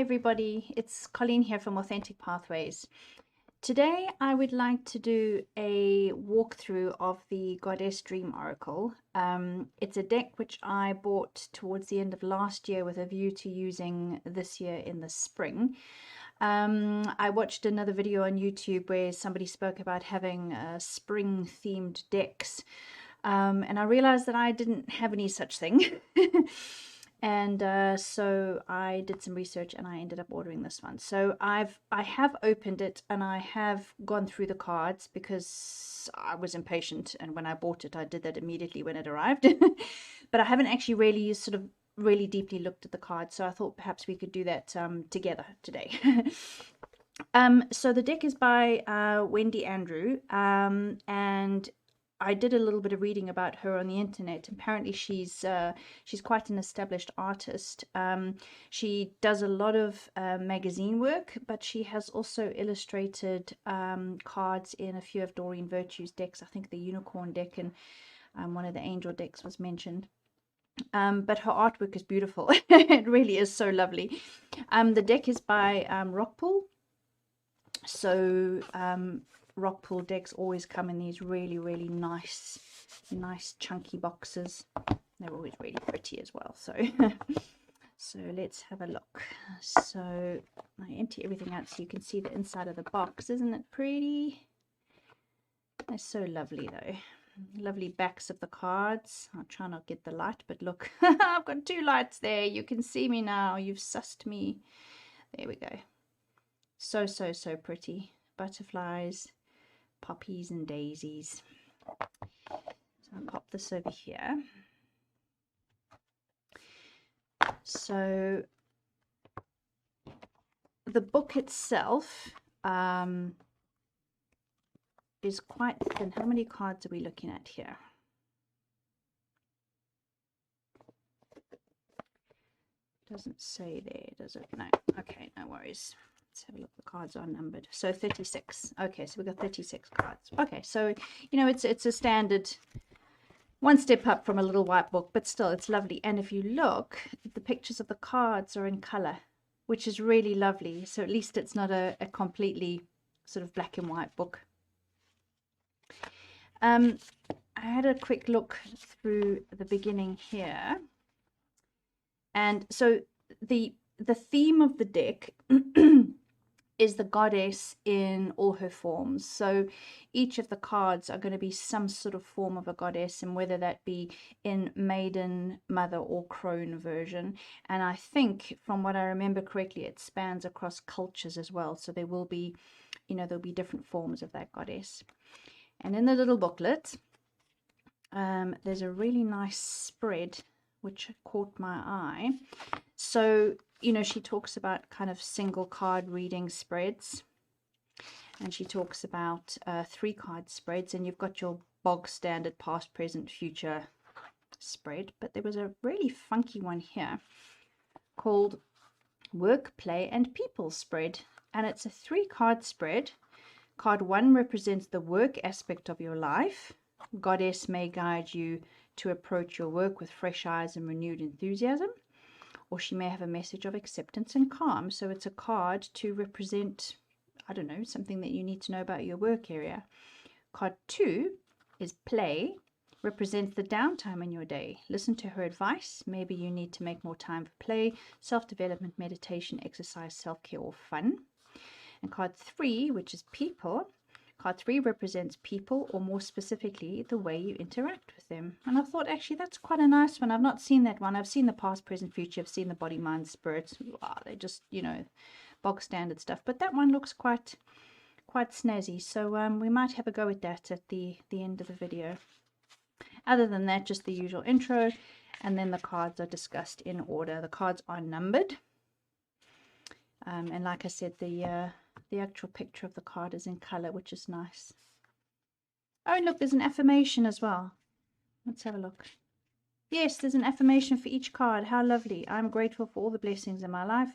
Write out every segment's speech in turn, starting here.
everybody, it's Colleen here from Authentic Pathways. Today I would like to do a walkthrough of the Goddess Dream Oracle. It's a deck which I bought towards the end of last year with a view to using this year in the spring. I watched another video on YouTube where somebody spoke about having spring themed decks, and I realized that I didn't have any such thing. And so I did some research and I ended up ordering this one. So I have opened it and I have gone through the cards because I was impatient, and when I bought it I did that immediately when it arrived. But I haven't actually really deeply looked at the cards, so I thought perhaps we could do that together today. So the deck is by Wendy Andrew, and I did a little bit of reading about her on the internet. Apparently she's quite an established artist. She does a lot of magazine work, but she has also illustrated cards in a few of Doreen Virtue's decks. I think the Unicorn deck and one of the Angel decks was mentioned. But her artwork is beautiful. It really is so lovely. The deck is by Rockpool. So Rockpool decks always come in these really nice chunky boxes. They're always really pretty as well. So so let's have a look. So I empty everything out so you can see the inside of the box. Isn't it pretty? They're so lovely though. Lovely backs of the cards. I'll try not get the light, but look, I've got two lights there. You can see me now. You've sussed me. There we go. So pretty. Butterflies, poppies and daisies. So I'll pop this over here. So the book itself is quite thin. How many cards are we looking at here? Doesn't say there, does it? No. Okay, no worries. Let's have a look. The cards are numbered. So 36. Okay, so we've got 36 cards. Okay, so you know it's a standard one step up from a little white book, but still it's lovely. And if you look, the pictures of the cards are in color, which is really lovely. So at least it's not a completely sort of black and white book. I had a quick look through the beginning here, and so the theme of the deck is the goddess in all her forms. So each of the cards are going to be some sort of form of a goddess, and whether that be in maiden, mother or crone version. And I think from what I remember correctly, it spans across cultures as well. So there will be, you know, there'll be different forms of that goddess. And in the little booklet, there's a really nice spread which caught my eye. So, you know, she talks about kind of single card reading spreads, and she talks about 3 card spreads, and you've got your bog standard past, present, future spread. But there was a really funky one here called Work, Play and People spread, and it's a 3 card spread. Card 1 represents the work aspect of your life. Goddess may guide you to approach your work with fresh eyes and renewed enthusiasm, or she may have a message of acceptance and calm. So it's a card to represent, I don't know, something that you need to know about your work area. Card 2 is Play, represents the downtime in your day. Listen to her advice. Maybe you need to make more time for play, self-development, meditation, exercise, self-care or fun. And card 3, which is People, card 3 represents people, or more specifically, the way you interact with them. And I thought, actually, that's quite a nice one. I've not seen that one. I've seen the past, present, future. I've seen the body, mind, spirit. Wow, they're just, you know, bog standard stuff. But that one looks quite snazzy. So we might have a go at that at the end of the video. Other than that, just the usual intro. And then the cards are discussed in order. The cards are numbered. And like I said, the actual picture of the card is in color, which is nice. Oh, and look, there's an affirmation as well. Let's have a look. Yes, there's an affirmation for each card. How lovely. I'm grateful for all the blessings in my life.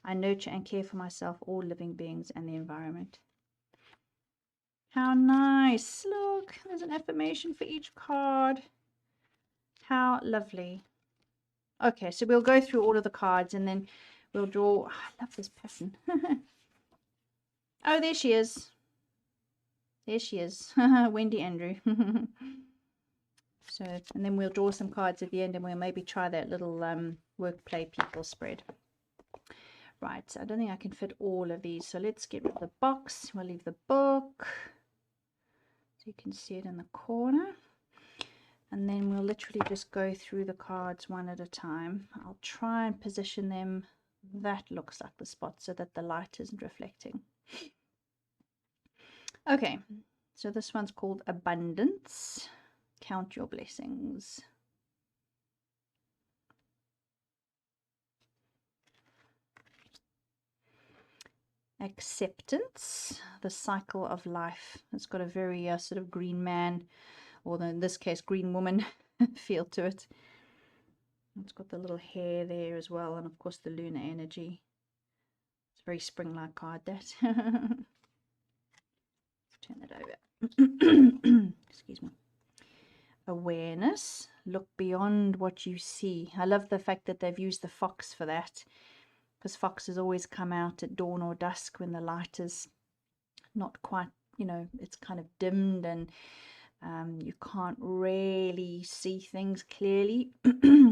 I nurture and care for myself, all living beings, and the environment. How nice. Look, there's an affirmation for each card. How lovely. Okay, so we'll go through all of the cards, and then we'll draw. I love this pattern. Oh, there she is. There she is. Wendy Andrew. So, and then we'll draw some cards at the end, and we'll maybe try that little work play people spread. Right, so I don't think I can fit all of these, so let's get rid of the box. We'll leave the book so you can see it in the corner, and then we'll literally just go through the cards one at a time. I'll try and position them, that looks like the spot, so that the light isn't reflecting. Okay, so this one's called Abundance. Count your blessings. Acceptance, the cycle of life. It's got a very sort of green man, or in this case green woman feel to it. It's got the little hair there as well, and of course the lunar energy. It's a very spring-like card, that. Turn it over. Excuse me. Awareness, look beyond what you see. I love the fact that they've used the fox for that, because foxes always come out at dawn or dusk when the light is not quite, you know, it's kind of dimmed, and you can't really see things clearly.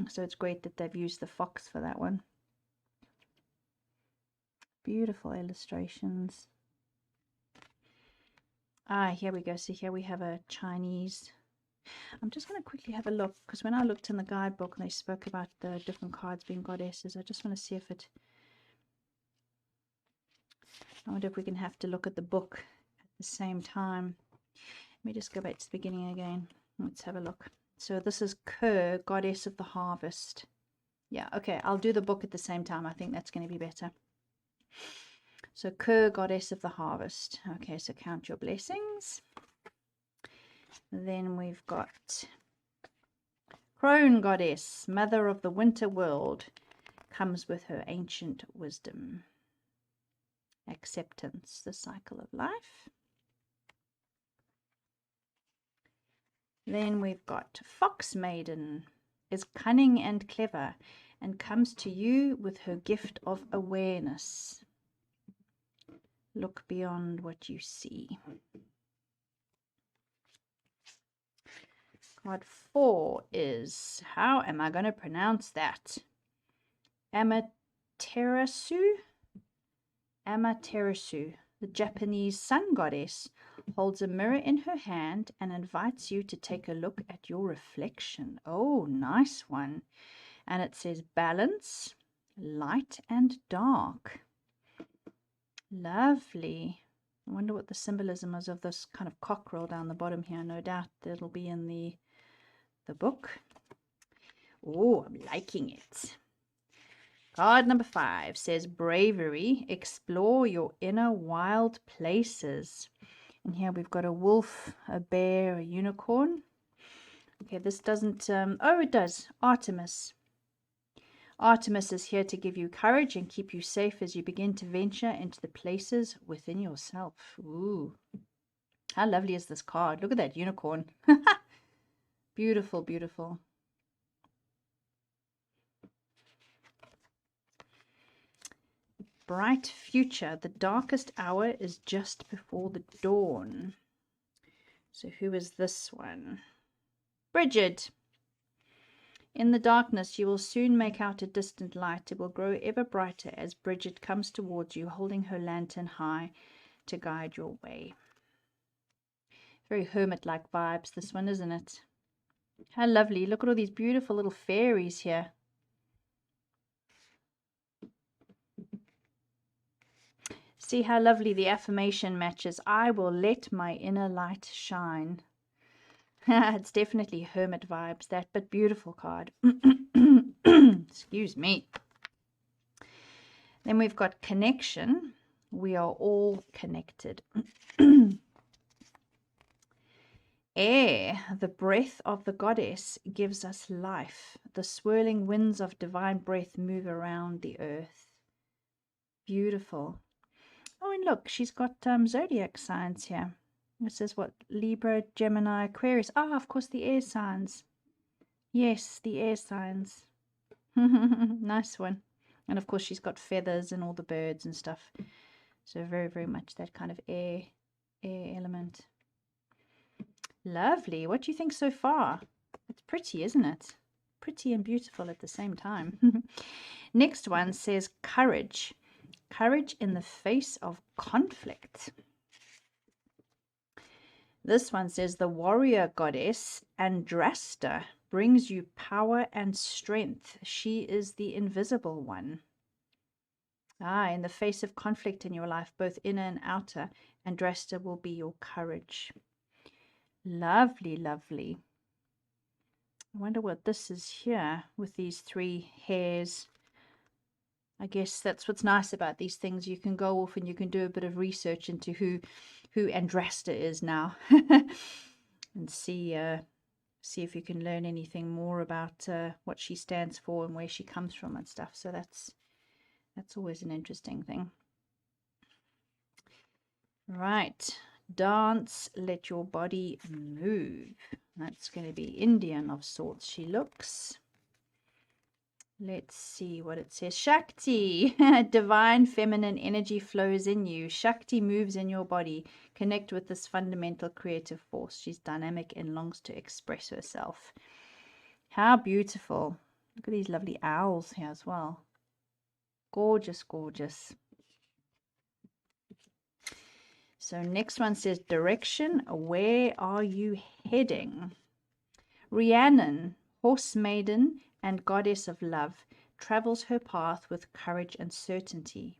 So it's great that they've used the fox for that one. Beautiful illustrations. Here we go. So here we have a Chinese. I'm just going to quickly have a look, because when I looked in the guidebook and they spoke about the different cards being goddesses, I just want to see if it, I wonder if we can have to look at the book at the same time. Let me just go back to the beginning again. Let's have a look. So this is Kerr, Goddess of the Harvest. Yeah, okay, I'll do the book at the same time. I think that's going to be better. So Kerr, Goddess of the Harvest. Okay, so count your blessings. Then we've got Crone Goddess, Mother of the Winter World, comes with her ancient wisdom. Acceptance, the cycle of life. Then we've got Fox Maiden, is cunning and clever, and comes to you with her gift of awareness. Look beyond what you see. Card 4 is, how am I going to pronounce that? Amaterasu? Amaterasu, the Japanese sun goddess, holds a mirror in her hand and invites you to take a look at your reflection. Oh, nice one. And it says balance, light and dark. Lovely. I wonder what the symbolism is of this kind of cockerel down the bottom here. No doubt that'll be in the book. Oh, I'm liking it. Card number 5 says bravery, explore your inner wild places. And here we've got a wolf, a bear, a unicorn. Okay, this doesn't, oh, it does. Artemis. Artemis is here to give you courage and keep you safe as you begin to venture into the places within yourself. Ooh, how lovely is this card? Look at that unicorn. Beautiful, beautiful. Bright future. The darkest hour is just before the dawn. So who is this one? Bridget. In the darkness, you will soon make out a distant light. It will grow ever brighter as Bridget comes towards you, holding her lantern high to guide your way. Very hermit-like vibes, this one, isn't it? How lovely. Look at all these beautiful little fairies here. See how lovely the affirmation matches. I will let my inner light shine. It's definitely hermit vibes, that, but beautiful card. Excuse me. Then we've got connection. We are all connected. Air, the breath of the goddess, gives us life. The swirling winds of divine breath move around the earth. Beautiful. Oh, and look, she's got zodiac signs here. It says what? Libra, Gemini, Aquarius. Ah, of course, the air signs. Yes, the air signs. Nice one. And of course she's got feathers and all the birds and stuff. So very, very much that kind of air element. Lovely. What do you think so far? It's pretty, isn't it? Pretty and beautiful at the same time. Next one says courage. Courage in the face of conflict. This one says the warrior goddess Andrasta brings you power and strength. She is the invisible one. In the face of conflict in your life, both inner and outer, Andrasta will be your courage. Lovely, lovely. I wonder what this is here with these 3 hairs. I guess that's what's nice about these things. You can go off and you can do a bit of research into who Andrasta is now, and see if you can learn anything more about what she stands for and where she comes from and stuff. So that's always an interesting thing. Right, dance, let your body move. That's going to be Indian of sorts. She looks. Let's see what it says. Shakti, divine feminine energy flows in you. Shakti moves in your body. Connect with this fundamental creative force. She's dynamic and longs to express herself. How beautiful. Look at these lovely owls here as well. Gorgeous, gorgeous. So next one says direction. Where are you heading? Rhiannon, horse maiden and goddess of love, travels her path with courage and certainty.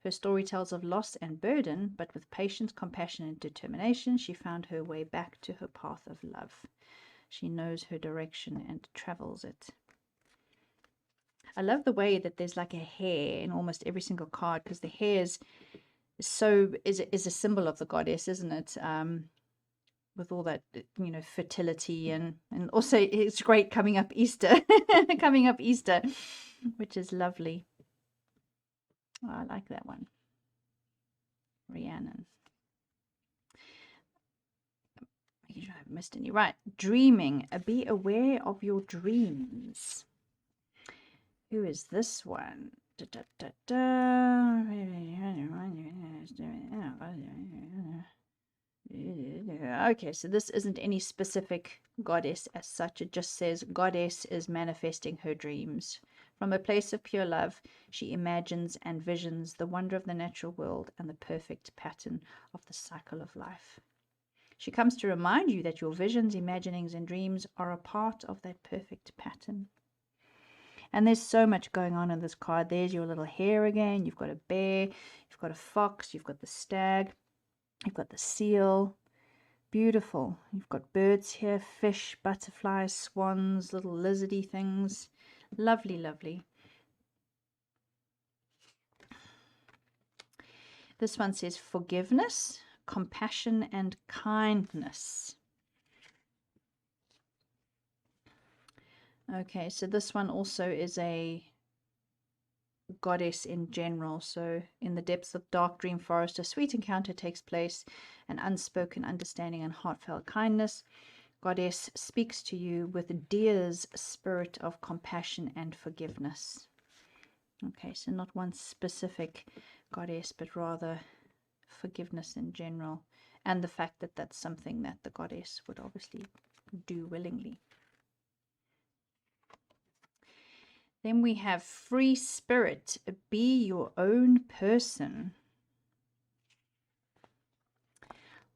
Her story tells of loss and burden, but with patience, compassion, and determination, she found her way back to her path of love. She knows her direction and travels it. I love the way that there's like a hare in almost every single card, because the hare is a symbol of the goddess, isn't it? With all that, fertility, and also it's great coming up Easter, which is lovely. Oh, I like that one. Rhiannon. Making sure I haven't missed any. Right, dreaming. Be aware of your dreams. Who is this one? Okay, so this isn't any specific goddess as such. It just says goddess is manifesting her dreams. From a place of pure love, she imagines and visions the wonder of the natural world and the perfect pattern of the cycle of life. She comes to remind you that your visions, imaginings, and dreams are a part of that perfect pattern. And there's so much going on in this card. There's your little hare again. You've got a bear, you've got a fox, you've got the stag, you've got the seal. Beautiful. You've got birds here, fish, butterflies, swans, little lizardy things. Lovely, lovely. This one says forgiveness, compassion, and kindness. Okay, so this one also is a goddess in general. So in the depths of dark dream forest, a sweet encounter takes place, an unspoken understanding and heartfelt kindness. Goddess speaks to you with Deer's spirit of compassion and forgiveness. Okay, so not one specific goddess, but rather forgiveness in general, and the fact that that's something that the goddess would obviously do willingly. Then we have free spirit. Be your own person.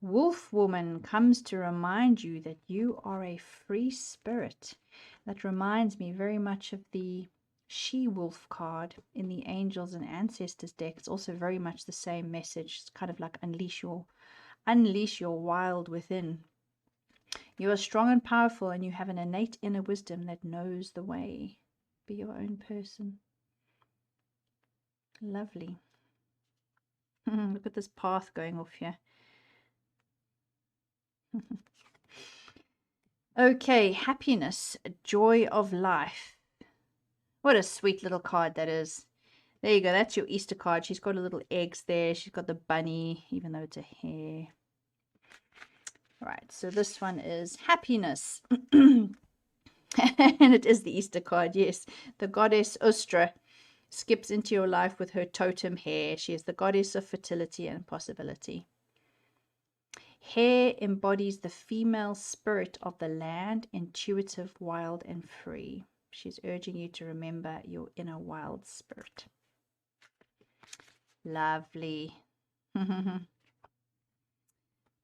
Wolf woman comes to remind you that you are a free spirit. That reminds me very much of the she-wolf card in the Angels and Ancestors deck. It's also very much the same message. It's kind of like unleash your wild within. You are strong and powerful, and you have an innate inner wisdom that knows the way. Be your own person. Lovely. Look at this path going off here. Okay, happiness, joy of life. What a sweet little card that is. There you go. That's your Easter card. She's got a little eggs there. She's got the bunny, even though it's a hare. Right, so this one is happiness. And it is the Easter card, yes. The goddess Ustra skips into your life with her totem hair. She is the goddess of fertility and possibility. Hair embodies the female spirit of the land, intuitive, wild, and free. She's urging you to remember your inner wild spirit. Lovely. Oh,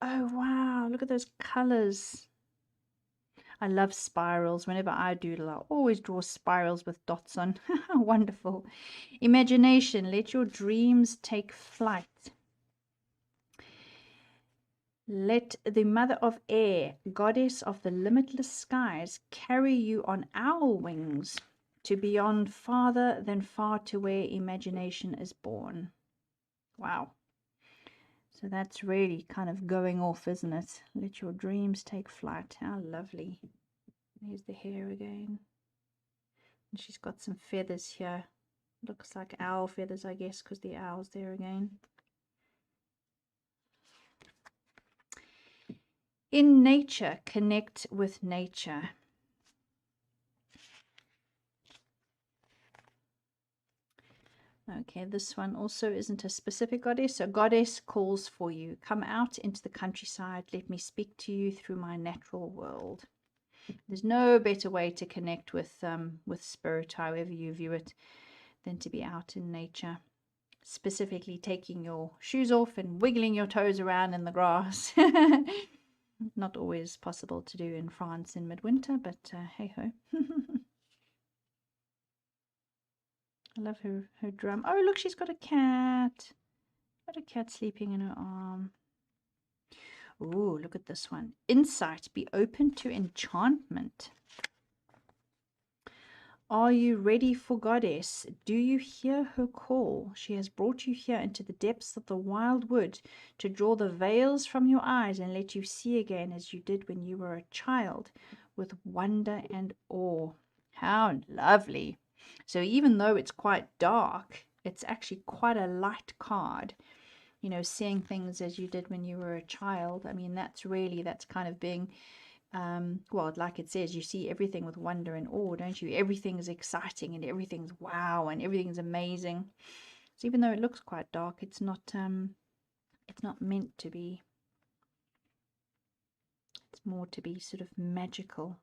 wow. Look at those colors. I love spirals. Whenever I doodle, I always draw spirals with dots on. Wonderful. Imagination. Let your dreams take flight. Let the Mother of Air, goddess of the limitless skies, carry you on owl wings to beyond, farther than far, to where imagination is born. Wow. So that's really kind of going off, isn't it? Let your dreams take flight. How lovely. There's the hair again. And she's got some feathers here. Looks like owl feathers, I guess, because the owl's there again. In nature, connect with nature. Okay, this one also isn't a specific goddess. So goddess calls for you. Come out into the countryside. Let me speak to you through my natural world. There's no better way to connect with spirit, however you view it, than to be out in nature. Specifically taking your shoes off and wiggling your toes around in the grass. Not always possible to do in France in midwinter, but hey ho. I love her drum. Oh, look, she's got a cat. Got a cat sleeping in her arm. Ooh, look at this one. Insight, be open to enchantment. Are you ready for Goddess? Do you hear her call? She has brought you here into the depths of the wild wood to draw the veils from your eyes and let you see again as you did when you were a child, with wonder and awe. How lovely. So even though it's quite dark, it's actually quite a light card. You know, seeing things as you did when you were a child. I mean, that's kind of being... well, like it says, you see everything with wonder and awe, don't you? Everything's exciting and everything's wow and everything's amazing. So even though it looks quite dark, it's not meant to be. It's more to be sort of magical.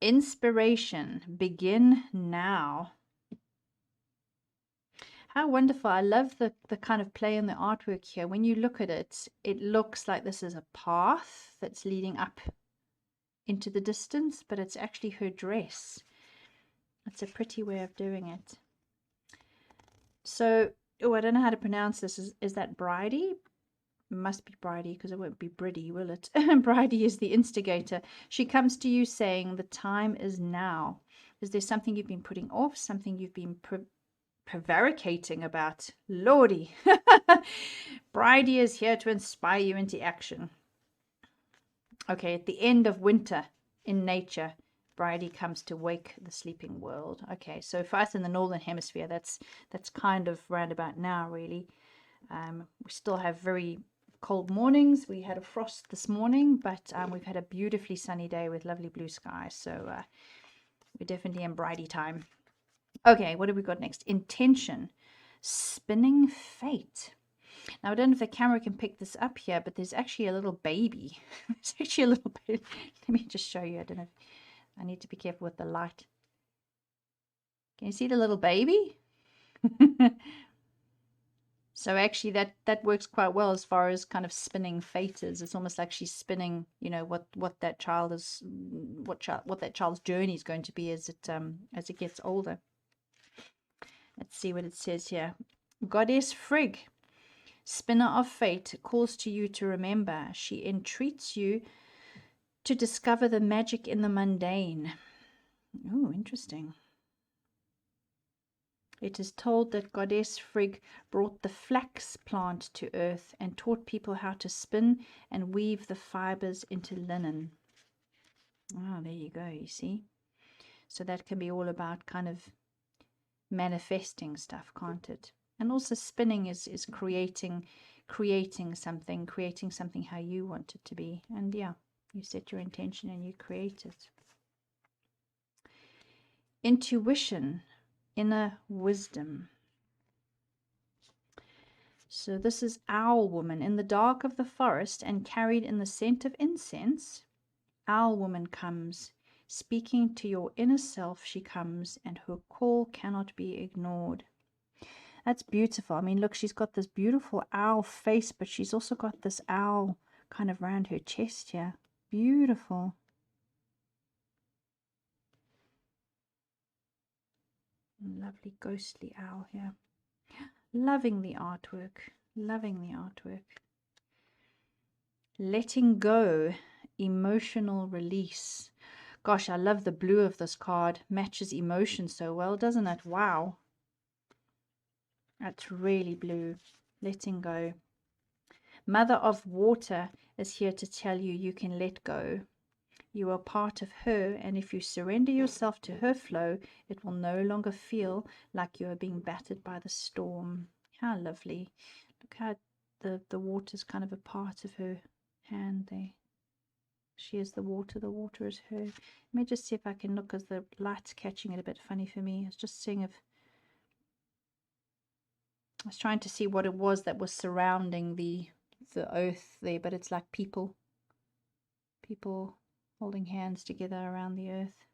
Inspiration, begin now. How wonderful. I love the kind of play in the artwork here. When you look at it, it looks like this is a path that's leading up into the distance, but it's actually her dress. It's a pretty way of doing it. So, oh, I don't know how to pronounce this. Is that Bridie? Must be Bridie, because it won't be Bridie, will it? Bridie is the instigator. She comes to you saying, the time is now. Is there something you've been putting off? Something you've been prevaricating about? Lordy. Bridie is here to inspire you into action. Okay, at the end of winter in nature, Bridie comes to wake the sleeping world. Okay, so for us in the northern hemisphere, that's kind of round about now, really. We still have very cold mornings. We had a frost this morning, but we've had a beautifully sunny day with lovely blue skies. So we're definitely in Bridie time. Okay, what have we got next? Intention, spinning fate. Now, I don't know if the camera can pick this up here, but there's actually a little baby. There's actually a little baby. Let me just show you. I don't know if I need to be careful with the light. Can you see the little baby? So actually that works quite well as far as kind of spinning fate is. It's almost like she's spinning, you know, what that child is, what that child's journey is going to be as it gets older. Let's see what it says here. Goddess Frigg, spinner of fate, calls to you to remember. She entreats you to discover the magic in the mundane. Oh, interesting. It is told that Goddess Frigg brought the flax plant to earth and taught people how to spin and weave the fibers into linen. Oh, there you go, you see. So that can be all about kind of manifesting stuff, can't it? And also spinning is creating something how you want it to be. And yeah, you set your intention and you create it. intuition, inner wisdom. So this is Owl Woman. In the dark of the forest and carried in the scent of incense, Owl Woman comes. Speaking to your inner self she comes, and her call cannot be ignored. That's beautiful. I mean, look, she's got this beautiful owl face, but she's also got this owl kind of around her chest here. Beautiful. Lovely ghostly owl here. Loving the artwork. Loving the artwork. Letting go. Emotional release. Gosh, I love the blue of this card. Matches emotion so well, doesn't it? Wow. That's really blue. Letting go. Mother of Water is here to tell you you can let go. You are part of her, and if you surrender yourself to her flow, it will no longer feel like you are being battered by the storm. How lovely. Look how the water's kind of a part of her hand there. She is the water is her. Let me just see if I can look, because the light's catching it a bit funny for me. I was just seeing if I was trying to see what it was that was surrounding the earth there, but it's like people holding hands together around the earth.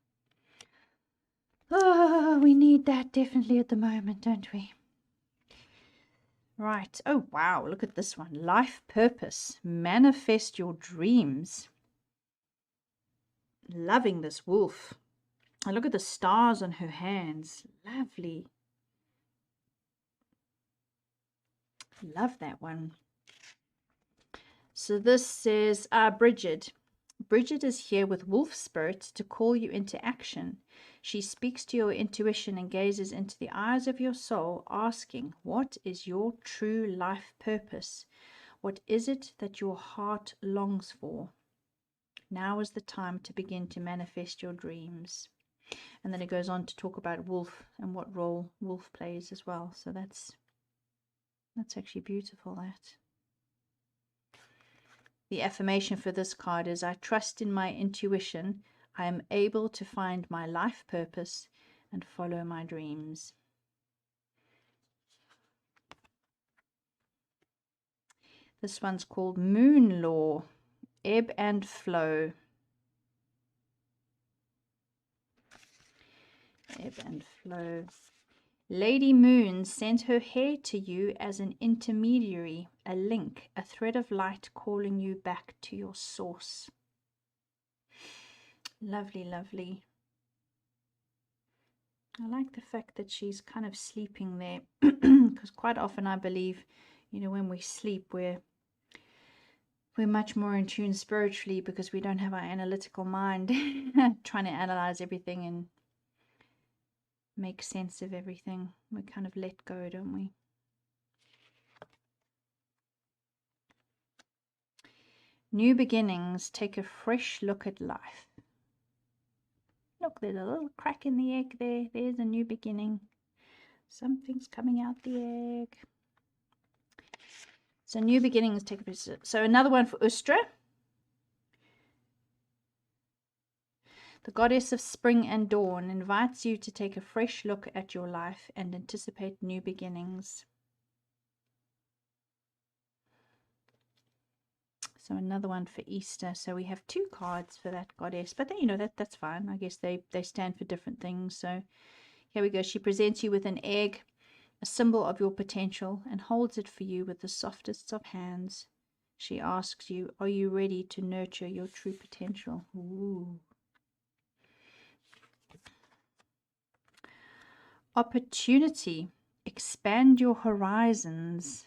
Oh, we need that definitely at the moment, don't we? Right. Oh, wow. Look at this one. Life purpose. Manifest your dreams. Loving this wolf. And look at the stars on her hands. Lovely. Love that one. So this says, Bridget. Bridget is here with wolf spirit to call you into action. She speaks to your intuition and gazes into the eyes of your soul, asking, what is your true life purpose? What is it that your heart longs for? Now is the time to begin to manifest your dreams. And then it goes on to talk about wolf and what role wolf plays as well. So that's actually beautiful, that. The affirmation for this card is, I trust in my intuition. I am able to find my life purpose and follow my dreams. This one's called Moon Law, Ebb and Flow. Ebb and flow. Lady Moon sent her hair to you as an intermediary, a link, a thread of light calling you back to your source. Lovely, lovely. I like the fact that she's kind of sleeping there, because quite often I believe, you know, when we sleep, we're much more in tune spiritually, because we don't have our analytical mind trying to analyze everything and make sense of everything. We kind of let go, don't we? New beginnings. Take a fresh look at life. Look, there's a little crack in the egg there. There's a new beginning. Something's coming out the egg. So new beginnings. Take a so another one for Ustra. The goddess of spring and dawn invites you to take a fresh look at your life and anticipate new beginnings. So another one for Easter. So we have two cards for that goddess, but then, you know, that's fine. I guess they stand for different things. So here we go. She presents you with an egg, a symbol of your potential, and holds it for you with the softest of hands. She asks you, are you ready to nurture your true potential? Ooh. Opportunity. Expand your horizons.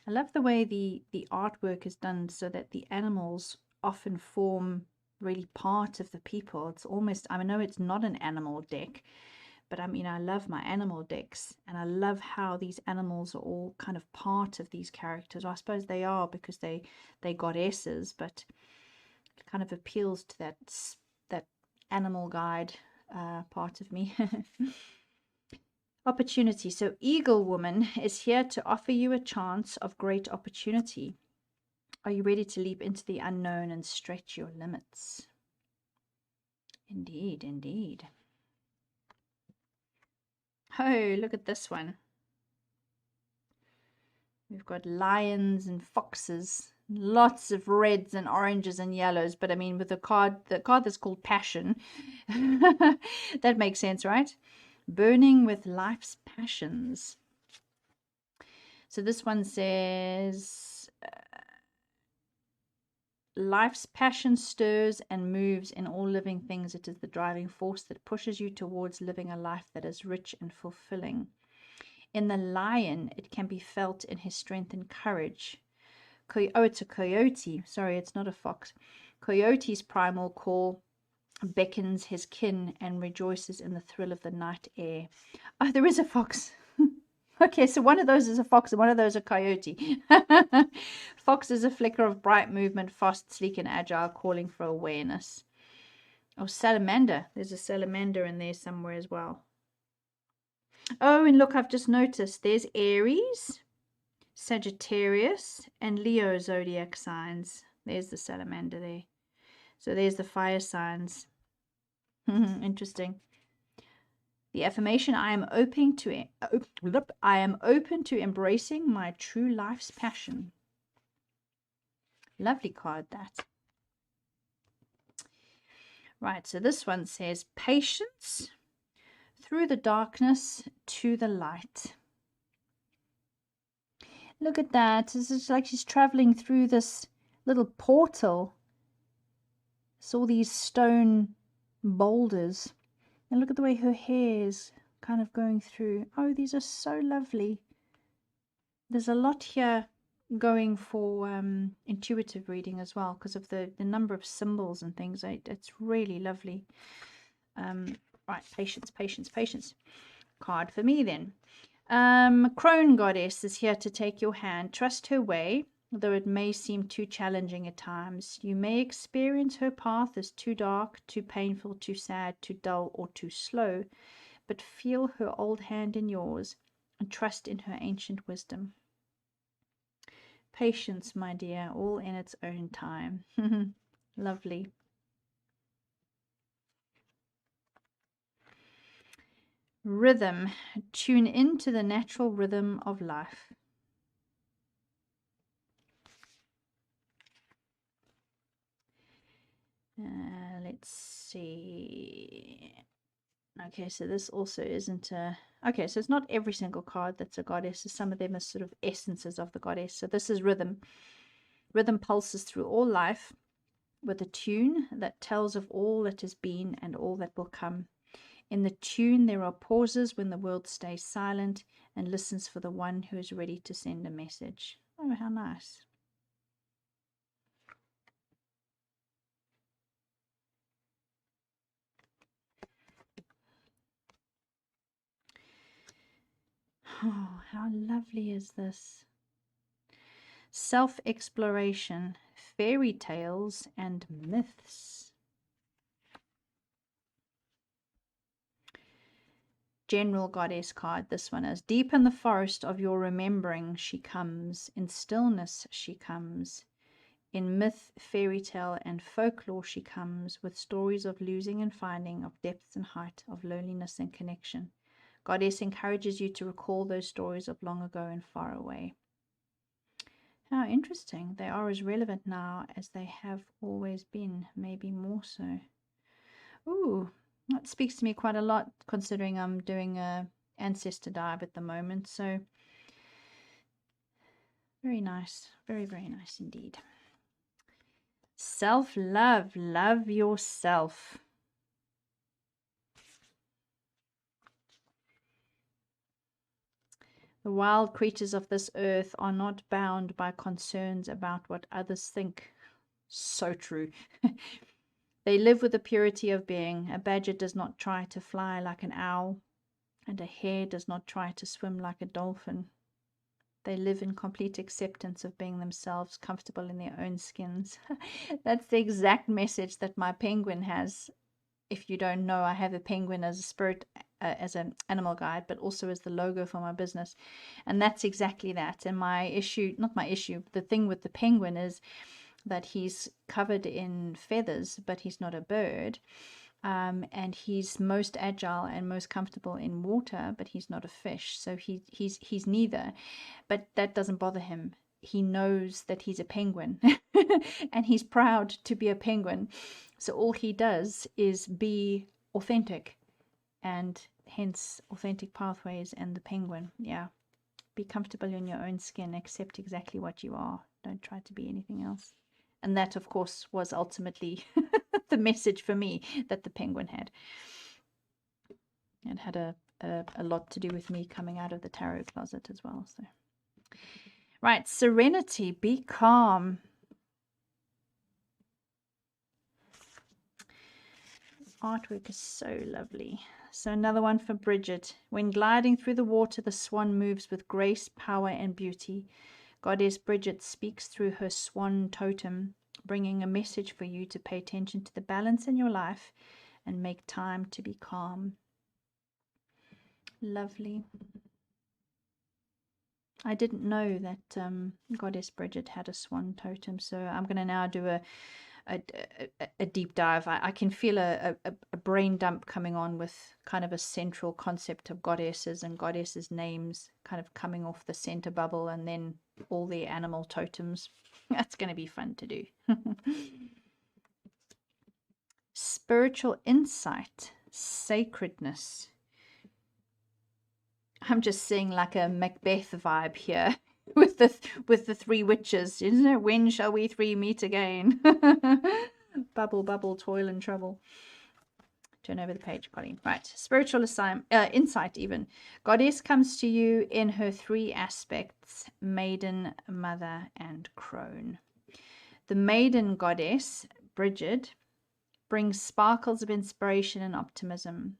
I love the way the artwork is done, so that the animals often form really part of the people. It's almost, I know it's not an animal deck, but I mean, I love my animal decks, and I love how these animals are all kind of part of these characters. I suppose they are, because they goddesses, but it kind of appeals to that animal guide part of me. Opportunity. So Eagle Woman is here to offer you a chance of great opportunity. Are you ready to leap into the unknown and stretch your limits? Indeed, indeed. Oh, look at this one. We've got lions and foxes, lots of reds and oranges and yellows. But I mean, with the card that's called Passion, that makes sense, right? Burning with life's passions. So this one says, life's passion stirs and moves in all living things. It is the driving force that pushes you towards living a life that is rich and fulfilling. In the lion, it can be felt in his strength and courage. Oh, it's a coyote. Sorry, it's not a fox. Coyote's primal call beckons his kin and rejoices in the thrill of the night air. Oh, there is a fox. Okay, so one of those is a fox and one of those a coyote. Fox is a flicker of bright movement, fast, sleek, and agile, calling for awareness. Oh, salamander. There's a salamander in there somewhere as well. Oh, and look, I've just noticed there's Aries, Sagittarius, and Leo zodiac signs. There's the salamander there. So there's the fire signs. Interesting. The affirmation, I am open to embracing my true life's passion. Lovely card, that. Right, so this one says patience through the darkness to the light. Look at that. It's like she's traveling through this little portal. It's all these stone boulders. And look at the way her hair is kind of going through. Oh, these are so lovely. There's a lot here going for intuitive reading as well because of the number of symbols and things. It's really lovely. Right, patience, patience, patience. Card for me then. Crone Goddess is here to take your hand. Trust her way, though it may seem too challenging at times. You may experience her path as too dark, too painful, too sad, too dull, or too slow, but feel her old hand in yours and trust in her ancient wisdom. Patience, my dear, all in its own time. Lovely. Rhythm. Tune into the natural rhythm of life. Let's see. Okay, so this also isn't a... Okay, so it's not every single card that's a goddess. Some of them are sort of essences of the goddess. So this is rhythm. Rhythm pulses through all life with a tune that tells of all that has been and all that will come. In the tune, there are pauses when the world stays silent and listens for the one who is ready to send a message. Oh, how nice. Oh, how lovely is this? Self-exploration, fairy tales, and myths. General Goddess card, this one is. Deep in the forest of your remembering she comes. In stillness she comes. In myth, fairy tale, and folklore she comes, with stories of losing and finding, of depth and height, of loneliness and connection. Goddess encourages you to recall those stories of long ago and far away. How interesting. They are as relevant now as they have always been, maybe more so. Ooh, that speaks to me quite a lot, considering I'm doing a ancestor dive at the moment. So very nice. Very, very nice indeed. Self-love. Love yourself. The wild creatures of this earth are not bound by concerns about what others think. So true. They live with the purity of being. A badger does not try to fly like an owl, and a hare does not try to swim like a dolphin. They live in complete acceptance of being themselves, comfortable in their own skins. That's the exact message that my penguin has. If you don't know, I have a penguin as a spirit, as an animal guide, but also as the logo for my business. And that's exactly that. And my issue, not my issue, the thing with the penguin is that he's covered in feathers, but he's not a bird. and he's most agile and most comfortable in water, but he's not a fish, so he's neither. But that doesn't bother him. He knows that he's a penguin, and he's proud to be a penguin. So all he does is be authentic, and hence authentic pathways and the penguin. Yeah, be comfortable in your own skin, accept exactly what you are, don't try to be anything else. And that, of course, was ultimately the message for me that the penguin had. It had a lot to do with me coming out of the tarot closet as well. So, right, Serenity, be calm. Artwork is so lovely. So another one for Bridget. When gliding through the water, the swan moves with grace, power, and beauty. Goddess Bridget speaks through her swan totem, bringing a message for you to pay attention to the balance in your life and make time to be calm. Lovely. I didn't know that Goddess Bridget had a swan totem, so I'm going to now do a deep dive. I can feel a brain dump coming on with kind of a central concept of goddesses and goddesses' names kind of coming off the center bubble, and then all the animal totems. That's going to be fun to do. Spiritual insight, sacredness. I'm just seeing like a Macbeth vibe here with the three witches, isn't it? When shall we three meet again? Bubble, bubble, toil and trouble. Turn over the page, Colleen. Right, spiritual insight even. Goddess comes to you in her three aspects: maiden, mother, and crone. The maiden goddess, Bridget, brings sparkles of inspiration and optimism.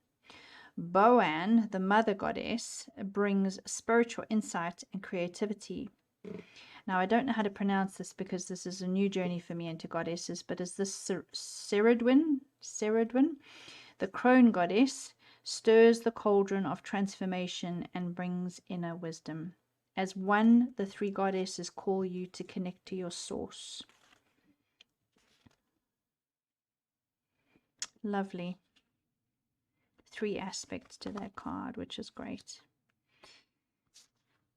Boan, the mother goddess, brings spiritual insight and creativity. Now, I don't know how to pronounce this because this is a new journey for me into goddesses, but is this Ceredon? The crone goddess stirs the cauldron of transformation and brings inner wisdom. As one, the three goddesses call you to connect to your source. Lovely. Three aspects to that card, which is great.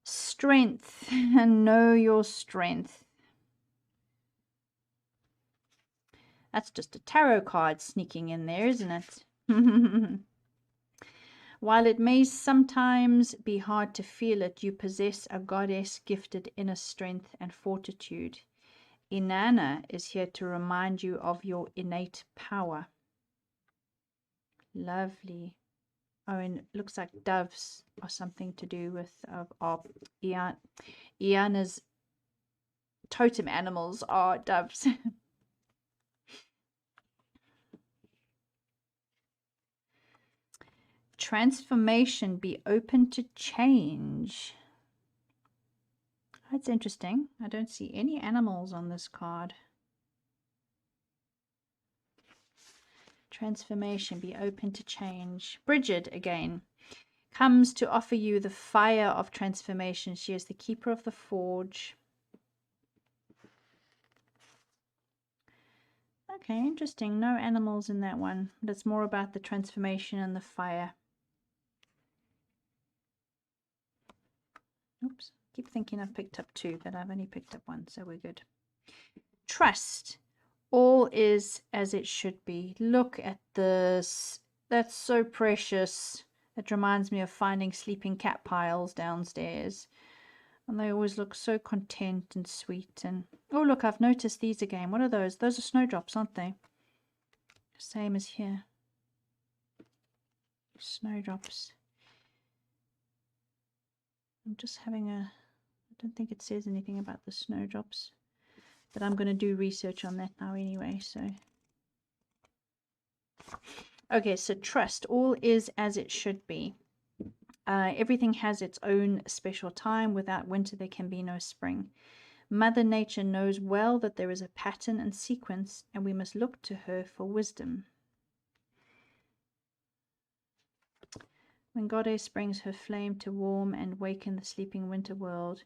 Strength, and know your strength. That's just a tarot card sneaking in there, isn't it? While it may sometimes be hard to feel it, you possess a goddess gifted inner strength and fortitude. Inanna is here to remind you of your innate power. Lovely. Oh, and it looks like doves are something to do with Iana's totem animals are doves. Transformation, be open to change. That's interesting. I don't see any animals on this card. Transformation, be open to change. Bridget, again, comes to offer you the fire of transformation. She is the keeper of the forge. Okay, interesting. No animals in that one, but it's more about the transformation and the fire. Oops, keep thinking I've picked up two, but I've only picked up one, so we're good. Trust. All is as it should be. Look at this. That's so precious. It reminds me of finding sleeping cat piles downstairs. And they always look so content and sweet. And oh, look, I've noticed these again. What are those? Those are snowdrops, aren't they? Same as here. Snowdrops. I'm just having a... I don't think it says anything about the snowdrops. But I'm going to do research on that now anyway, so... Okay, so trust. All is as it should be. Everything has its own special time. Without winter, there can be no spring. Mother Nature knows well that there is a pattern and sequence, and we must look to her for wisdom. When Goddess brings her flame to warm and waken the sleeping winter world,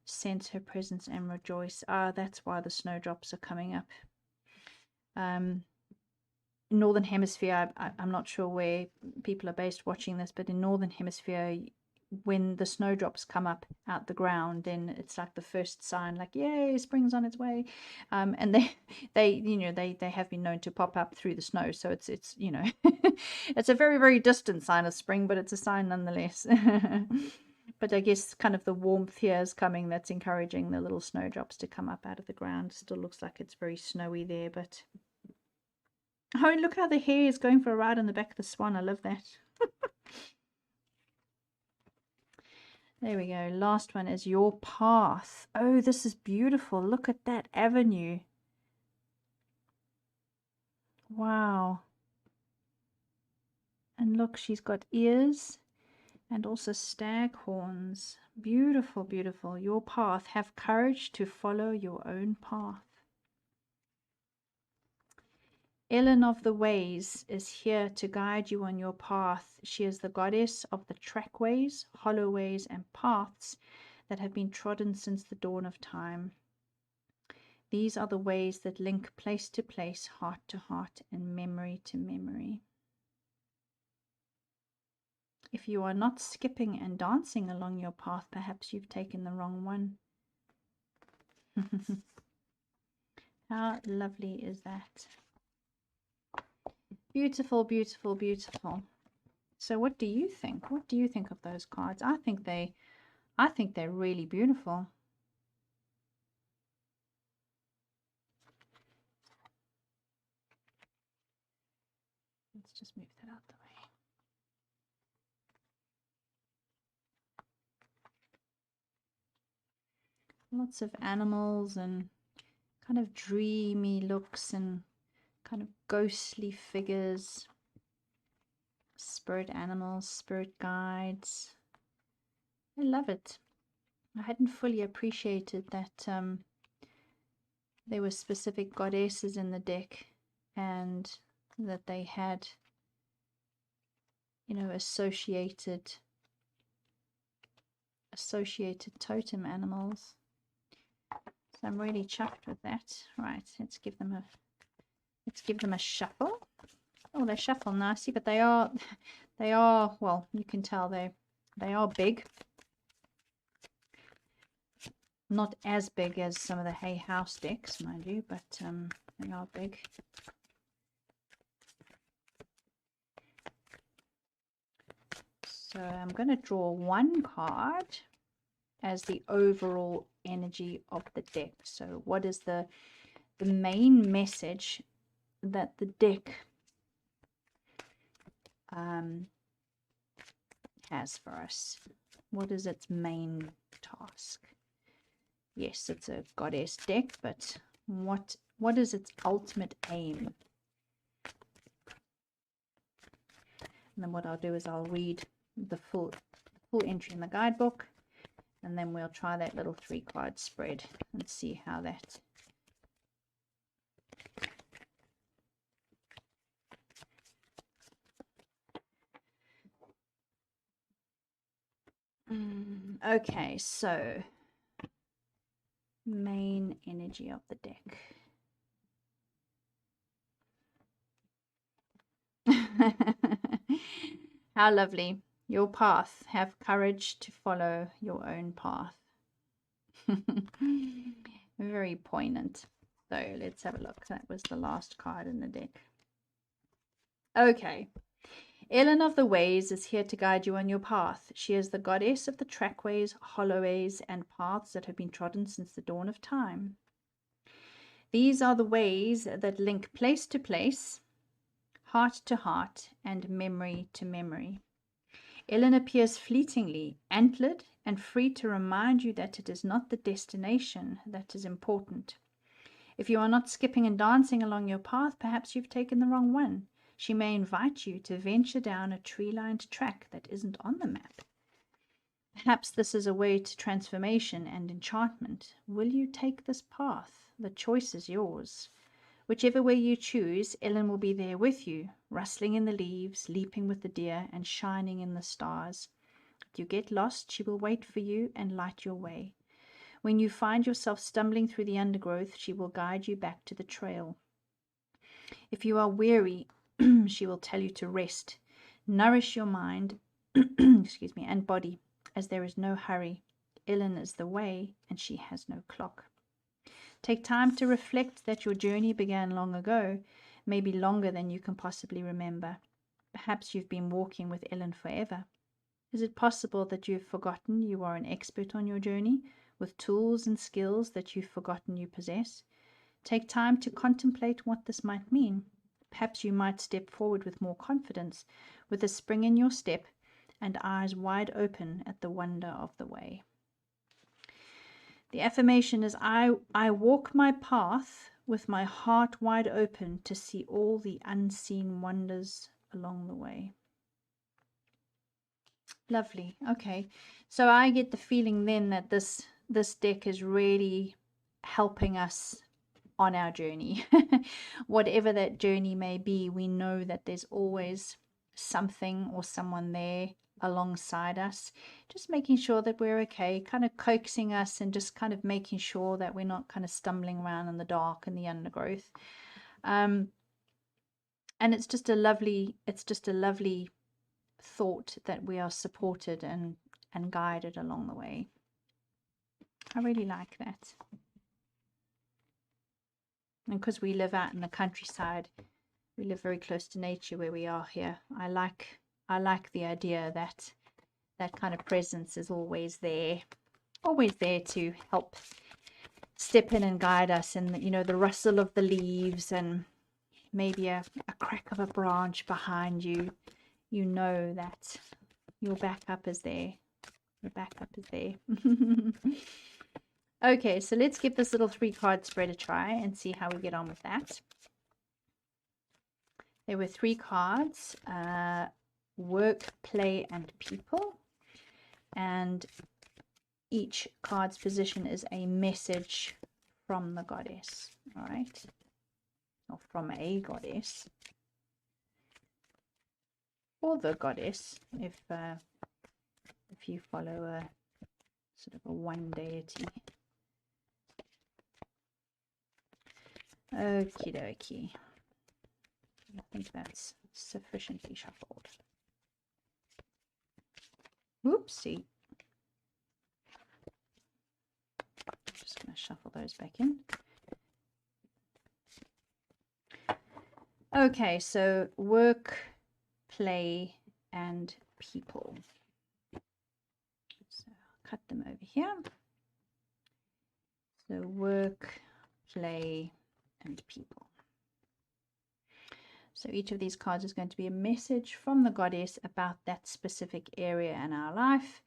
sense her presence and rejoice. Ah, that's why the snowdrops are coming up. Northern Hemisphere, I'm not sure where people are based watching this, but in Northern Hemisphere, when the snowdrops come up out the ground, then it's like the first sign, like, yay, spring's on its way. And they have been known to pop up through the snow, so it's it's a very, very distant sign of spring, but it's a sign nonetheless. But I guess kind of the warmth here is coming, that's encouraging the little snowdrops to come up out of the ground. Still looks like it's very snowy there, but oh, and look how the hare is going for a ride on the back of the swan. I love that. There we go. Last one is your path. Oh, this is beautiful. Look at that avenue. Wow. And look, she's got ears and also stag horns. Beautiful, beautiful. Your path. Have courage to follow your own path. Ellen of the Ways is here to guide you on your path. She is the goddess of the trackways, hollowways, and paths that have been trodden since the dawn of time. These are the ways that link place to place, heart to heart, and memory to memory. If you are not skipping and dancing along your path, perhaps you've taken the wrong one. How lovely is that? Beautiful, beautiful, beautiful. So what do you think? What do you think of those cards? I think they're really beautiful. Let's just move that out the way. Lots of animals and kind of dreamy looks and kind of ghostly figures, spirit animals, spirit guides. I love it. I hadn't fully appreciated that there were specific goddesses in the deck and that they had, associated totem animals. So I'm really chuffed with that. Right, let's give them a shuffle. Oh, they shuffle nicely, but they are, well, you can tell they are big. Not as big as some of the Hay House decks, mind you, but they are big. So I'm going to draw one card as the overall energy of the deck. So what is the main message that the deck has for us? What is its main task? Yes, it's a goddess deck, but what is its ultimate aim? And then what I'll do is I'll read the full entry in the guidebook, and then we'll try that little 3-card spread and see how that okay, so main energy of the deck. How lovely. Your path. Have courage to follow your own path. Very poignant. So let's have a look. That was the last card in the deck. Okay. Ellen of the Ways is here to guide you on your path. She is the goddess of the trackways, hollowways, and paths that have been trodden since the dawn of time. These are the ways that link place to place, heart to heart, and memory to memory. Ellen appears fleetingly, antlered, and free to remind you that it is not the destination that is important. If you are not skipping and dancing along your path, perhaps you've taken the wrong one. She may invite you to venture down a tree-lined track that isn't on the map. Perhaps this is a way to transformation and enchantment. Will you take this path? The choice is yours. Whichever way you choose, Ellen will be there with you, rustling in the leaves, leaping with the deer, and shining in the stars. If you get lost, she will wait for you and light your way. When you find yourself stumbling through the undergrowth, she will guide you back to the trail. If you are weary, she will tell you to rest. Nourish your mind, excuse me, and body, as there is no hurry. Ellen is the way, and she has no clock. Take time to reflect that your journey began long ago, maybe longer than you can possibly remember. Perhaps you've been walking with Ellen forever. Is it possible that you've forgotten you are an expert on your journey, with tools and skills that you've forgotten you possess? Take time to contemplate what this might mean. Perhaps you might step forward with more confidence, with a spring in your step and eyes wide open at the wonder of the way. The affirmation is, I walk my path with my heart wide open to see all the unseen wonders along the way. Lovely. Okay. So I get the feeling then that this deck is really helping us on our journey. Whatever that journey may be, we know that there's always something or someone there alongside us, just making sure that we're okay, kind of coaxing us and just kind of making sure that we're not kind of stumbling around in the dark and the undergrowth. And it's just a lovely thought that we are supported and guided along the way. I really like that. And because we live out in the countryside, we live very close to nature where we are here. I like the idea that that kind of presence is always there to help step in and guide us. And you know, the rustle of the leaves and maybe a crack of a branch behind you, you know that your backup is there. Your backup is there. Okay, so let's give this little 3-card spread a try and see how we get on with that. There were 3 cards, work, play, and people. And each card's position is a message from the goddess, all right? Or from a goddess. Or the goddess, if you follow a sort of a one deity. Okie dokie. I think that's sufficiently shuffled. Oopsie. I'm just going to shuffle those back in. Okay, so work, play, and people. So I'll cut them over here. So work, play, and people. So each of these cards is going to be a message from the goddess about that specific area in our life.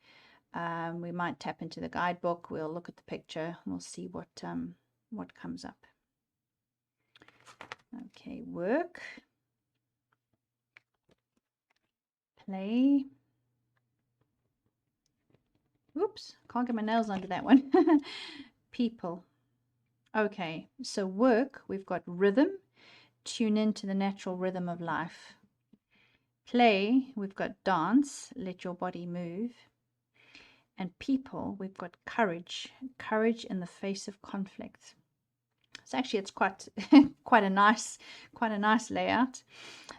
We might tap into the guidebook. We'll look at the picture. We'll see what comes up. Okay, work, play. Oops, can't get my nails under that one. People. Okay, so work, we've got rhythm. Tune into the natural rhythm of life. Play, we've got dance. Let your body move. And people, we've got courage. Courage in the face of conflict. So actually, it's quite quite a nice layout.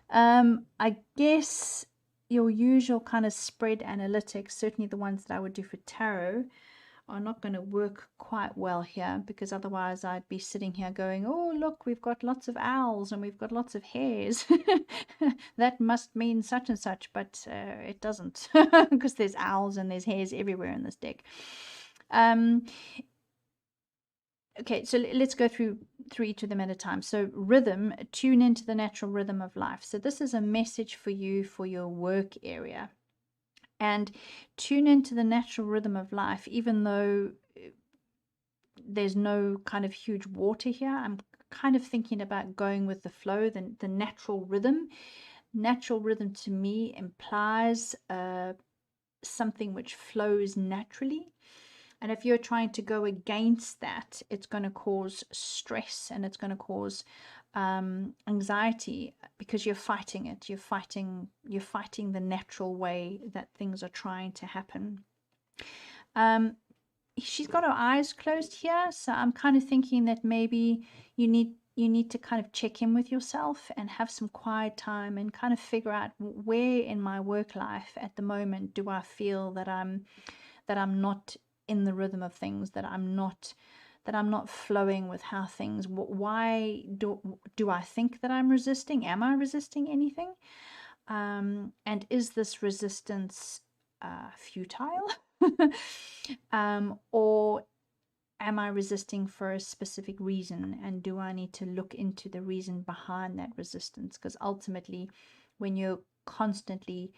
I guess your usual kind of spread analytics, certainly the ones that I would do for tarot, are not going to work quite well here, because otherwise I'd be sitting here going, oh look, we've got lots of owls and we've got lots of hares. That must mean such and such, but it doesn't, because there's owls and there's hares everywhere in this deck. Okay, so let's go through each of them at a time. So rhythm, tune into the natural rhythm of life. So this is a message for you for your work area. And tune into the natural rhythm of life, even though there's no kind of huge water here. I'm kind of thinking about going with the flow, the natural rhythm. Natural rhythm to me implies something which flows naturally. And if you're trying to go against that, it's going to cause stress and it's going to cause anxiety, because you're fighting it. You're fighting the natural way that things are trying to happen. She's got her eyes closed here, so I'm kind of thinking that maybe you need you need to kind of check in with yourself and have some quiet time and kind of figure out where in my work life at the moment do I feel that I'm not in the rhythm of things, that I'm not flowing with how things, why do I think that I'm resisting? Am I resisting anything? And is this resistance futile? Or am I resisting for a specific reason, and do I need to look into the reason behind that resistance? Because ultimately, when you're constantly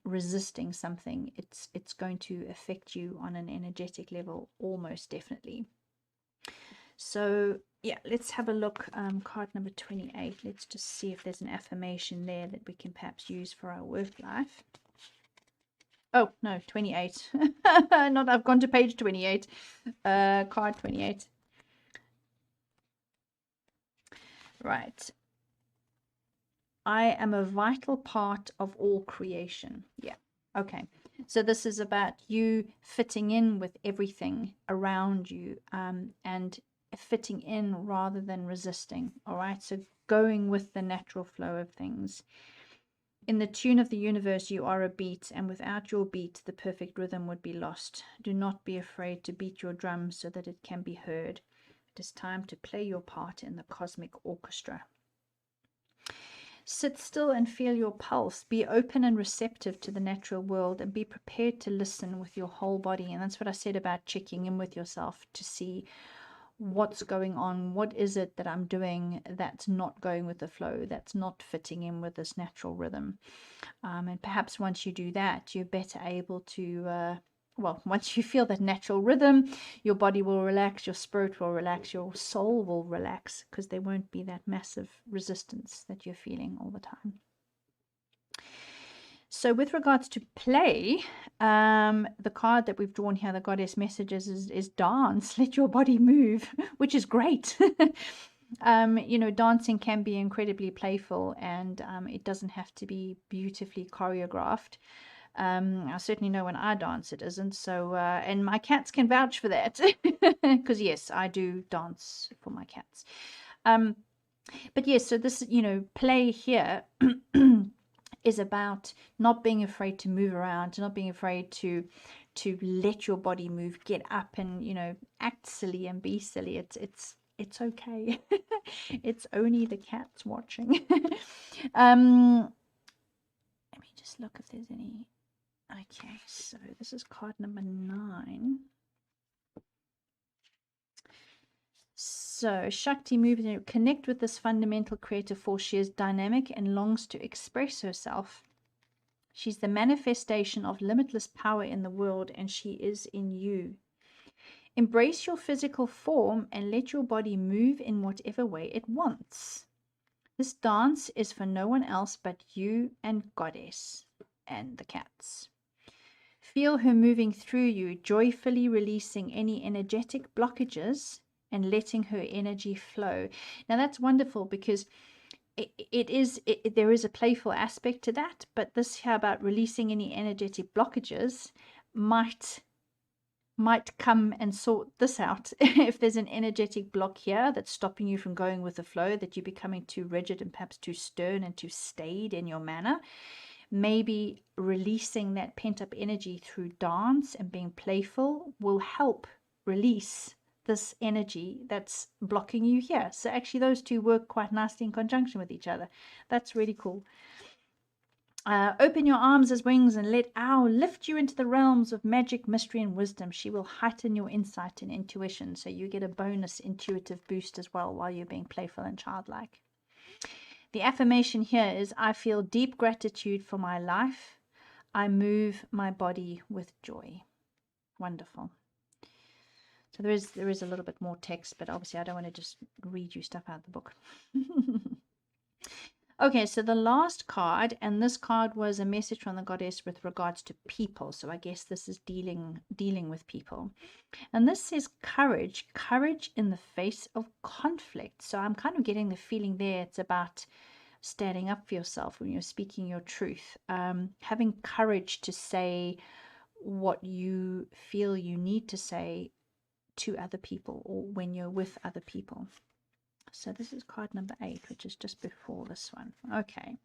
resisting something, it's going to affect you on an energetic level, almost definitely. So yeah, let's have a look. Card number 28. Let's just see if there's an affirmation there that we can perhaps use for our work life. Oh, no, 28. Not, I've gone to page 28. Card 28. Right. I am a vital part of all creation. Yeah. Okay. So this is about you fitting in with everything around you, and fitting in rather than resisting. All right. So going with the natural flow of things. In the tune of the universe, you are a beat, and without your beat, the perfect rhythm would be lost. Do not be afraid to beat your drum so that it can be heard. It is time to play your part in the cosmic orchestra. Sit still and feel your pulse. Be open and receptive to the natural world, and be prepared to listen with your whole body. And that's what I said about checking in with yourself to see what's going on. What is it that I'm doing that's not going with the flow, that's not fitting in with this natural rhythm? And perhaps once you do that, you're better able to well, once you feel that natural rhythm, your body will relax, your spirit will relax, your soul will relax, because there won't be that massive resistance that you're feeling all the time. So with regards to play, the card that we've drawn here, the goddess messages, is dance, let your body move, which is great. You know, dancing can be incredibly playful, and it doesn't have to be beautifully choreographed. I certainly know when I dance it isn't. So, and my cats can vouch for that, because yes, I do dance for my cats. But yes, so this, you know, play here is about not being afraid to move around, not being afraid to let your body move, get up and, you know, act silly and be silly. It's okay. It's only the cats watching. Let me just look if there's any. Okay, so this is card number 9. So Shakti moves and connect with this fundamental creative force. She is dynamic and longs to express herself. She's the manifestation of limitless power in the world, and she is in you. Embrace your physical form and let your body move in whatever way it wants. This dance is for no one else but you and Goddess and the cats. Feel her moving through you, joyfully releasing any energetic blockages and letting her energy flow. Now that's wonderful, because there is a playful aspect to that, but this here about releasing any energetic blockages might come and sort this out. If there's an energetic block here that's stopping you from going with the flow, that you're becoming too rigid and perhaps too stern and too staid in your manner, maybe releasing that pent-up energy through dance and being playful will help release this energy that's blocking you here. So actually those two work quite nicely in conjunction with each other. That's really cool. Open your arms as wings and let Owl lift you into the realms of magic, mystery, and wisdom. She will heighten your insight and intuition, so you get a bonus intuitive boost as well while you're being playful and childlike. The affirmation here is, I feel deep gratitude for my life. I move my body with joy. Wonderful. So there is a little bit more text, but obviously I don't want to just read you stuff out of the book. Okay, so the last card, and this card was a message from the goddess with regards to people. So I guess this is dealing with people. And this says courage in the face of conflict. So I'm kind of getting the feeling there it's about standing up for yourself when you're speaking your truth, having courage to say what you feel you need to say to other people, or when you're with other people. So this is card number 8, which is just before this one. Okay.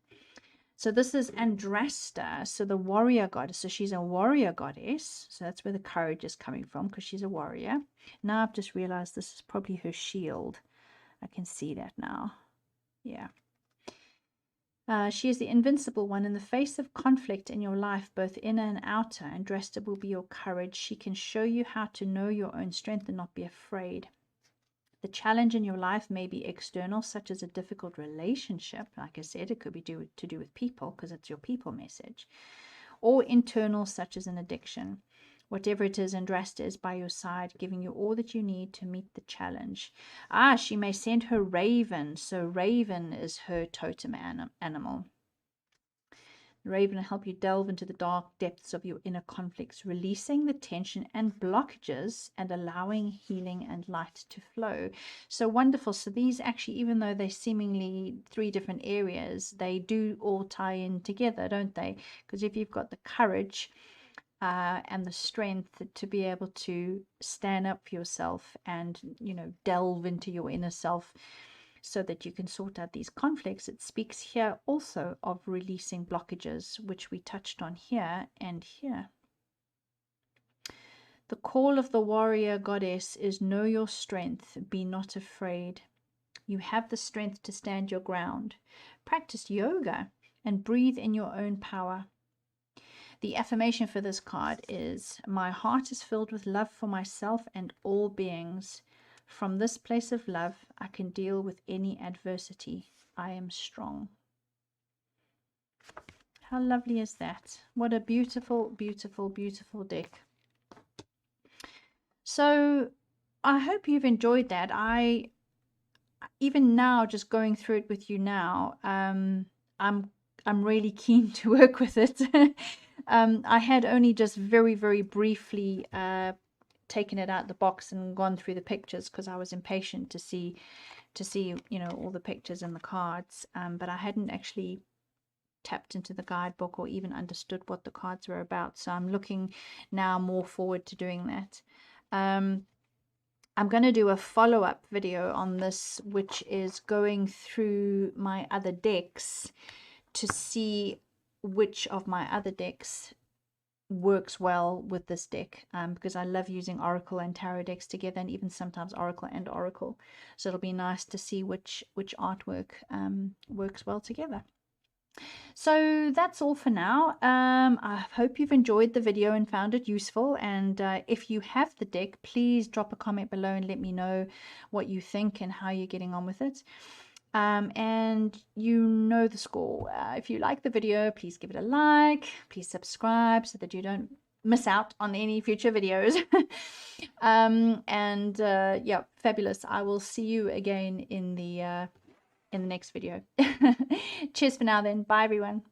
So this is Andrasta, so the warrior goddess. So she's a warrior goddess. So that's where the courage is coming from, because she's a warrior. Now I've just realized this is probably her shield. I can see that now. Yeah. She is the invincible one. In the face of conflict in your life, both inner and outer, Andrasta will be your courage. She can show you how to know your own strength and not be afraid. The challenge in your life may be external, such as a difficult relationship. Like I said, it could be to do with people, because it's your people message. Or internal, such as an addiction. Whatever it is, Andrasta is by your side, giving you all that you need to meet the challenge. She may send her raven. So raven is her totem animal. The raven will help you delve into the dark depths of your inner conflicts, releasing the tension and blockages and allowing healing and light to flow. So wonderful. So these actually, even though they're seemingly 3 different areas, they do all tie in together, don't they? Because if you've got the courage and the strength to be able to stand up for yourself and, you know, delve into your inner self, so that you can sort out these conflicts. It speaks here also of releasing blockages, which we touched on here and here. The call of the warrior goddess is know your strength, be not afraid. You have the strength to stand your ground. Practice yoga and breathe in your own power. The affirmation for this card is, my heart is filled with love for myself and all beings. From this place of love, I can deal with any adversity. I am strong. How lovely is that? What a beautiful, beautiful, beautiful deck. So I hope you've enjoyed that. Even now, just going through it with you now, I'm really keen to work with it. I had only just very, very briefly taken it out the box and gone through the pictures, because I was impatient to see you know, all the pictures and the cards, but I hadn't actually tapped into the guidebook or even understood what the cards were about. So I'm looking now more forward to doing that. I'm going to do a follow-up video on this, which is going through my other decks to see which of my other decks works well with this deck, because I love using Oracle and Tarot decks together, and even sometimes Oracle and Oracle. So it'll be nice to see which artwork works well together. So that's all for now. I hope you've enjoyed the video and found it useful. And if you have the deck, please drop a comment below and let me know what you think and how you're getting on with it. And you know the score. If you like the video, please give it a like, please subscribe so that you don't miss out on any future videos. Yeah, fabulous. I will see you again in the next video. Cheers for now then. Bye everyone.